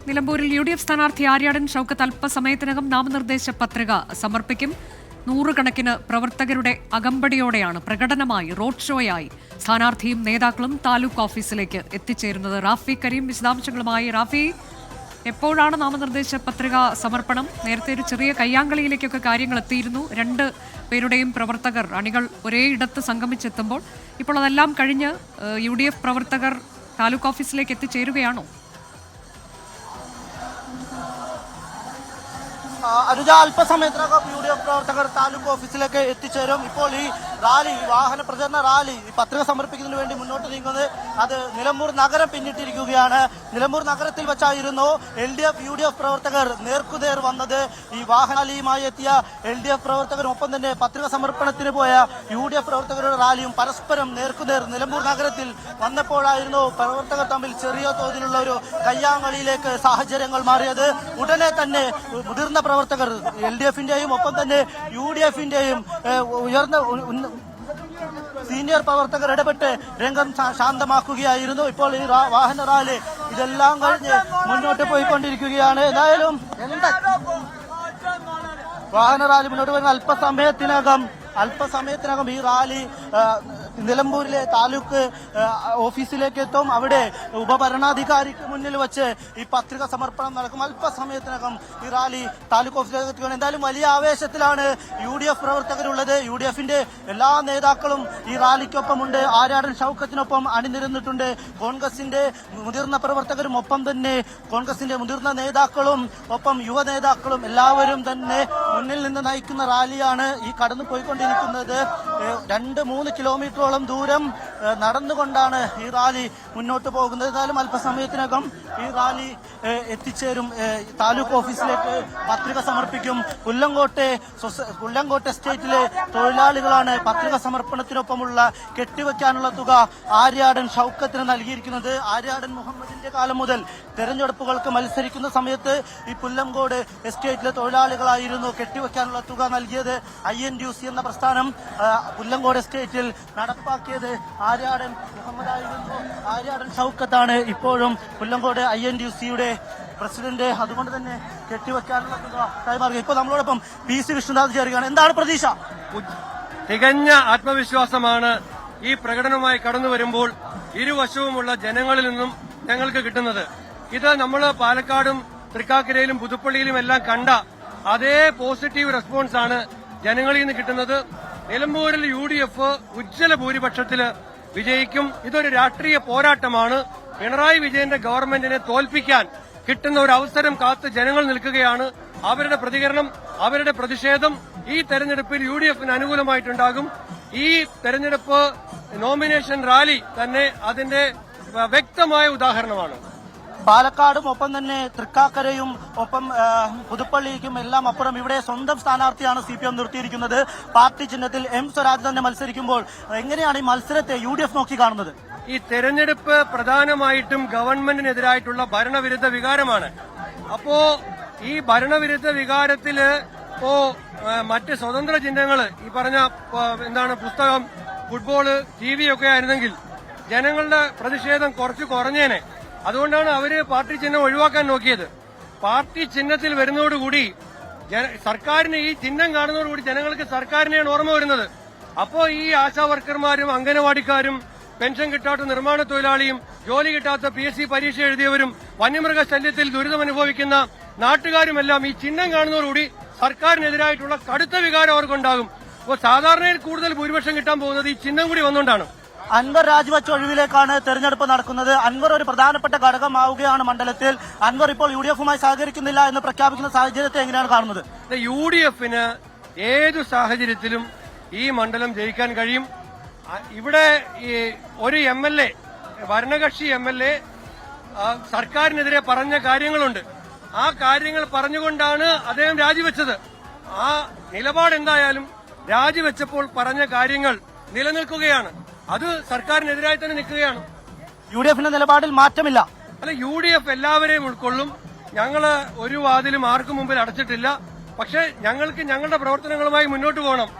നിലമ്പൂരിൽ UDF സ്ഥാനാർത്ഥി ആര്യാടൻ ഷൗക്കത്ത് അല്പസമയത്തിനകം നാമനിർദ്ദേശ പത്രിക സമർപ്പിക്കും. നൂറുകണക്കിന് പ്രവർത്തകരുടെ അകമ്പടിയോടെയാണ് പ്രകടനമായി റോഡ് ഷോയായി സ്ഥാനാർത്ഥിയും നേതാക്കളും താലൂക്ക് ഓഫീസിലേക്ക് എത്തിച്ചേരുന്നത്. റാഫി കരീം വിശദാംശങ്ങളുമായി. റാഫി, എപ്പോഴാണ് നാമനിർദ്ദേശ പത്രിക സമർപ്പണം? നേരത്തെ ഒരു ചെറിയ കയ്യാങ്കളിയിലേക്കൊക്കെ കാര്യങ്ങൾ എത്തിയിരുന്നു. രണ്ട് പേരുടെയും പ്രവർത്തകർ അണികൾ ഒരേ ഇടത്ത് സംഗമിച്ചെത്തുമ്പോൾ ഇപ്പോൾ അതെല്ലാം കഴിഞ്ഞ് UDF പ്രവർത്തകർ താലൂക്ക് ഓഫീസിലേക്ക് എത്തിച്ചേരുകയാണോ? അനുജ, അല്പസമയത്തിനകം UDF പ്രവർത്തകർ താലൂക്ക് ഓഫീസിലേക്ക് എത്തിച്ചേരും. ഇപ്പോൾ ഈ റാലി, വാഹന പ്രചരണ റാലി, ഈ പത്രിക സമർപ്പിക്കുന്നതിന് വേണ്ടി മുന്നോട്ട് നീങ്ങുന്നത് അത് നിലമ്പൂർ നഗരം പിന്നിട്ടിരിക്കുകയാണ്. നിലമ്പൂർ നഗരത്തിൽ വെച്ചായിരുന്നു LDF UDF പ്രവർത്തകർ നേർക്കുനേർ വന്നത്. ഈ വാഹനാലിയുമായി എത്തിയ LDF പ്രവർത്തകരും ഒപ്പം തന്നെ പത്രിക സമർപ്പണത്തിന് പോയ UDF പ്രവർത്തകരുടെ റാലിയും പരസ്പരം നേർക്കുനേർ നിലമ്പൂർ നഗരത്തിൽ വന്നപ്പോഴായിരുന്നു പ്രവർത്തകർ തമ്മിൽ ചെറിയ തോതിലുള്ള ഒരു കയ്യാങ്കളിയിലേക്ക് സാഹചര്യങ്ങൾ മാറിയത്. ഉടനെ തന്നെ മുതിർന്ന പ്രവർത്തകർ LDFന്റെയും ഒപ്പം തന്നെ UDFന്റെയും ഉയർന്ന സീനിയർ പ്രവർത്തകർ ഇടപെട്ട് രംഗം ശാന്തമാക്കുകയായിരുന്നു. ഇപ്പോൾ ഈ വാഹന റാലി ഇതെല്ലാം കഴിഞ്ഞ് മുന്നോട്ട് പോയിക്കൊണ്ടിരിക്കുകയാണ്. ഏതായാലും വാഹന റാലി മുന്നോട്ട് വരുന്ന അല്പസമയത്തിനകം ഈ റാലി നിലമ്പൂരിലെ താലൂക്ക് ഓഫീസിലേക്ക് എത്തും. അവിടെ ഉപഭരണാധികാരിക്ക് മുന്നിൽ വെച്ച് ഈ പത്രിക സമർപ്പണം നടക്കും. അല്പസമയത്തിനകം ഈ റാലി താലൂക്ക് ഓഫീസിലേക്ക് എത്തുകയാണ്. എന്തായാലും വലിയ ആവേശത്തിലാണ് UDF പ്രവർത്തകരുള്ളത്. UDFന്റെ എല്ലാ നേതാക്കളും ഈ റാലിക്കൊപ്പമുണ്ട്. ആര്യാടൻ ഷൗക്കത്തിനൊപ്പം അണിനിരന്നിട്ടുണ്ട്. കോൺഗ്രസിന്റെ മുതിർന്ന പ്രവർത്തകരും ഒപ്പം തന്നെ കോൺഗ്രസിന്റെ മുതിർന്ന നേതാക്കളും ഒപ്പം യുവ നേതാക്കളും എല്ലാവരും തന്നെ മുന്നിൽ നിന്ന് നയിക്കുന്ന റാലിയാണ് ഈ കടന്നു പോയിക്കൊണ്ടിരിക്കുന്നത്. 2-3 കിലോമീറ്ററോളം ദൂരം നടന്നുകൊണ്ടാണ് ഈ റാലി മുന്നോട്ട് പോകുന്നത്. ഏതായാലും അല്പസമയത്തിനകം ഈ റാലി എത്തിച്ചേരും. താലൂക്ക് ഓഫീസിലേക്ക് പത്രിക സമർപ്പിക്കും. പുല്ലങ്കോട്ടെ എസ്റ്റേറ്റിലെ തൊഴിലാളികളാണ് പത്രിക സമർപ്പണത്തിനൊപ്പമുള്ള കെട്ടിവെക്കാനുള്ള തുക ആര്യാടൻ ഷൗക്കത്തിന് നൽകിയിരിക്കുന്നത്. ആര്യാടൻ മുഹമ്മദിന്റെ കാലം മുതൽ തെരഞ്ഞെടുപ്പുകൾക്ക് മത്സരിക്കുന്ന സമയത്ത് ഈ പുല്ലങ്കോട് എസ്റ്റേറ്റിലെ തൊഴിലാളികളായിരുന്നു കെട്ടിവെക്കാനുള്ള തുക നൽകിയത്. INTUC എന്ന പ്രസ്ഥാനം പുല്ലങ്കോട് എസ്റ്റേറ്റിൽ നടപ്പാക്കിയത് ആര്യാടൻ മുഹമ്മദായിരുന്നു. ആര്യാടൻ ഷൗക്കത്താണ് ഇപ്പോഴും പുല്ലങ്കോട് INTUCയുടെ പ്രസിഡന്റ്. അതുകൊണ്ട് തന്നെ കെട്ടിവെക്കാനുള്ള തുക കൈമാറുക. ഇപ്പോൾ നമ്മളോടൊപ്പം PC വിഷ്ണുനാഥ് ചേരുകയാണ്. എന്താണ് പ്രതീക്ഷ? തികഞ്ഞ ആത്മവിശ്വാസമാണ് ഈ പ്രകടനവുമായി കടന്നു വരുമ്പോൾ ഇരുവശവുമുള്ള ജനങ്ങളിൽ നിന്നും ഞങ്ങൾക്ക് കിട്ടുന്നത്. ഇത് നമ്മൾ പാലക്കാടും തൃക്കാക്കരയിലും പുതുപ്പള്ളിയിലും എല്ലാം കണ്ട അതേ പോസിറ്റീവ് റെസ്പോൺസ് ആണ് ജനങ്ങളിൽ നിന്ന് കിട്ടുന്നത്. നിലമ്പൂരിൽ UDF ഉജ്ജ്വല ഭൂരിപക്ഷത്തിൽ വിജയിക്കും. ഇതൊരു രാഷ്ട്രീയ പോരാട്ടമാണ്. പിണറായി വിജയന്റെ ഗവൺമെന്റിനെ തോൽപ്പിക്കാൻ കിട്ടുന്ന ഒരു അവസരം കാത്ത് ജനങ്ങൾ നിൽക്കുകയാണ്. അവരുടെ പ്രതികരണം, അവരുടെ പ്രതിഷേധം ഈ തെരഞ്ഞെടുപ്പിൽ UDFന് അനുകൂലമായിട്ടുണ്ടാകും. ഈ തെരഞ്ഞെടുപ്പ് നോമിനേഷൻ റാലി തന്നെ അതിന്റെ വ്യക്തമായ ഉദാഹരണമാണ്. പാലക്കാടും ഒപ്പം തന്നെ തൃക്കാക്കരയും ഒപ്പം പുതുപ്പള്ളിക്കും എല്ലാം അപ്പുറം ഇവിടെ സ്വന്തം സ്ഥാനാർത്ഥിയാണ് CPM നിർത്തിയിരിക്കുന്നത്. പാർട്ടി ചിഹ്നത്തിൽ M സ്വരാജ് തന്നെ മത്സരിക്കുമ്പോൾ എങ്ങനെയാണ് ഈ മത്സരത്തെ UDF നോക്കി കാണുന്നത്? ഈ തെരഞ്ഞെടുപ്പ് പ്രധാനമായിട്ടും ഗവൺമെന്റിനെതിരായിട്ടുള്ള ഭരണവിരുദ്ധ വികാരമാണ്. അപ്പോ ഈ ഭരണവിരുദ്ധ വികാരത്തില് മറ്റ് സ്വതന്ത്ര ചിഹ്നങ്ങള് ഈ പറഞ്ഞ പുസ്തകം, ഫുട്ബോള്, TV ഒക്കെ ആയിരുന്നെങ്കിൽ ജനങ്ങളുടെ പ്രതിഷേധം കുറച്ച് കുറഞ്ഞേനെ. അതുകൊണ്ടാണ് അവര് പാർട്ടി ചിഹ്നം ഒഴിവാക്കാൻ നോക്കിയത്. പാർട്ടി ചിഹ്നത്തിൽ വരുന്നതോടുകൂടി സർക്കാരിന് ഈ ചിഹ്നം കാണുന്നതോടുകൂടി ജനങ്ങൾക്ക് സർക്കാരിനെയാണ് ഓർമ്മ വരുന്നത്. അപ്പോ ഈ ആശാ വർക്കർമാരും അംഗനവാടിക്കാരും പെൻഷൻ കിട്ടാത്ത നിർമ്മാണ തൊഴിലാളിയും ജോലി കിട്ടാത്ത PSC പരീക്ഷ എഴുതിയവരും വന്യമൃഗ ശല്യത്തിൽ ദുരിതമനുഭവിക്കുന്ന നാട്ടുകാരുമെല്ലാം ഈ ചിഹ്നം കാണുന്നതോടുകൂടി സർക്കാരിനെതിരായിട്ടുള്ള കടുത്ത വികാരം അവർക്കുണ്ടാകും. അപ്പോൾ സാധാരണയിൽ കൂടുതൽ ഭൂരിപക്ഷം കിട്ടാൻ പോകുന്നത് ഈ ചിഹ്നം കൂടി വന്നുകൊണ്ടാണ്. അൻവർ രാജിവെച്ച ഒഴിവിലേക്കാണ് തെരഞ്ഞെടുപ്പ് നടക്കുന്നത്. അൻവർ ഒരു പ്രധാനപ്പെട്ട ഘടകമാവുകയാണ് മണ്ഡലത്തിൽ. അൻവർ ഇപ്പോൾ UDFുമായി സഹകരിക്കുന്നില്ല എന്ന് പ്രഖ്യാപിക്കുന്ന സാഹചര്യത്തെ എങ്ങനെയാണ് കാണുന്നത്? UDFന് ഏതു സാഹചര്യത്തിലും ഈ മണ്ഡലം ജയിക്കാൻ കഴിയും. ഇവിടെ ഒരു MLA, ഭരണകക്ഷി MLA സർക്കാരിനെതിരെ പറഞ്ഞ കാര്യങ്ങളുണ്ട്. ആ കാര്യങ്ങൾ പറഞ്ഞുകൊണ്ടാണ് അദ്ദേഹം രാജിവെച്ചത്. ആ നിലപാട് എന്തായാലും രാജിവെച്ചപ്പോൾ പറഞ്ഞ കാര്യങ്ങൾ നിലനിൽക്കുകയാണ്. അത് സർക്കാരിനെതിരായി തന്നെ നിൽക്കുകയാണ്. UDFന്റെ നിലപാടിൽ മാറ്റമില്ല. അല്ല, UDF എല്ലാവരെയും ഉൾക്കൊള്ളും. ഞങ്ങള് ഒരു വാതിലും ആർക്കും മുമ്പിൽ അടച്ചിട്ടില്ല. പക്ഷെ ഞങ്ങൾക്ക് ഞങ്ങളുടെ പ്രവർത്തനങ്ങളുമായി മുന്നോട്ട് പോകണം.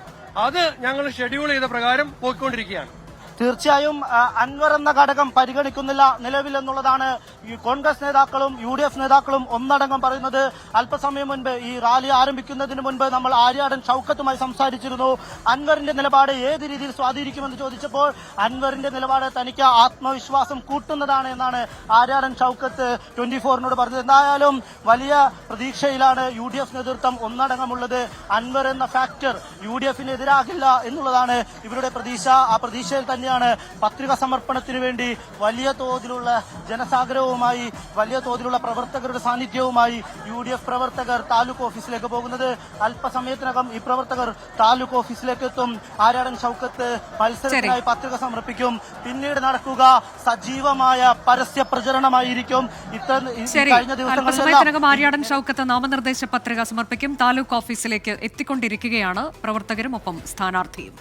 അത് ഞങ്ങൾ ഷെഡ്യൂൾ ചെയ്ത പ്രകാരം പോയിക്കൊണ്ടിരിക്കുകയാണ്. തീർച്ചയായും അൻവർ എന്ന ഘടകം പരിഗണിക്കുന്നില്ല നിലവിൽ എന്നുള്ളതാണ് ഈ കോൺഗ്രസ് നേതാക്കളും UDF നേതാക്കളും ഒന്നടങ്കം പറയുന്നത്. അല്പസമയം മുൻപ് ഈ റാലി ആരംഭിക്കുന്നതിന് മുൻപ് നമ്മൾ ആര്യാടൻ ഷൌക്കത്തുമായി സംസാരിച്ചിരുന്നു. അൻവറിന്റെ നിലപാട് ഏത് രീതിയിൽ സ്വാധീനിക്കുമെന്ന് ചോദിച്ചപ്പോൾ അൻവറിന്റെ നിലപാട് തനിക്ക് ആത്മവിശ്വാസം കൂട്ടുന്നതാണ് എന്നാണ് ആര്യാടൻ ഷൌക്കത്ത് 24-നോട് പറഞ്ഞത്. എന്തായാലും വലിയ പ്രതീക്ഷയിലാണ് UDF നേതൃത്വം ഒന്നടങ്കമുള്ളത്. അൻവർ എന്ന ഫാക്ടർ UDFന് എതിരാകില്ല എന്നുള്ളതാണ് ഇവരുടെ പ്രതീക്ഷ. ആ പ്രതീക്ഷയിൽ തന്നെയാണ് പത്രിക സമർപ്പണത്തിന് വേണ്ടി വലിയ തോതിലുള്ള ജനസാഗരവുമായി വലിയ തോതിലുള്ള പ്രവർത്തകരുടെ സാന്നിധ്യവുമായി UDF പ്രവർത്തകർ താലൂക്ക് ഓഫീസിലേക്ക് പോകുന്നത്. അല്പസമയത്തിനകം ഈ പ്രവർത്തകർ താലൂക്ക് ഓഫീസിലേക്ക് എത്തും. ആര്യാടൻ ഷൌക്കത്ത് മത്സരത്തിനായി പത്രിക സമർപ്പിക്കും. പിന്നീട് നടക്കുക സജീവമായ പരസ്യ പ്രചരണമായിരിക്കും. കഴിഞ്ഞ അല്പസമയത്തിനകം ആര്യാടൻ ഷൌക്കത്ത് നാമനിർദ്ദേശ പത്രിക സമർപ്പിക്കും. താലൂക്ക് ഓഫീസിലേക്ക് എത്തിക്കൊണ്ടിരിക്കുകയാണ് പ്രവർത്തകരും ഒപ്പം സ്ഥാനാർത്ഥിയും.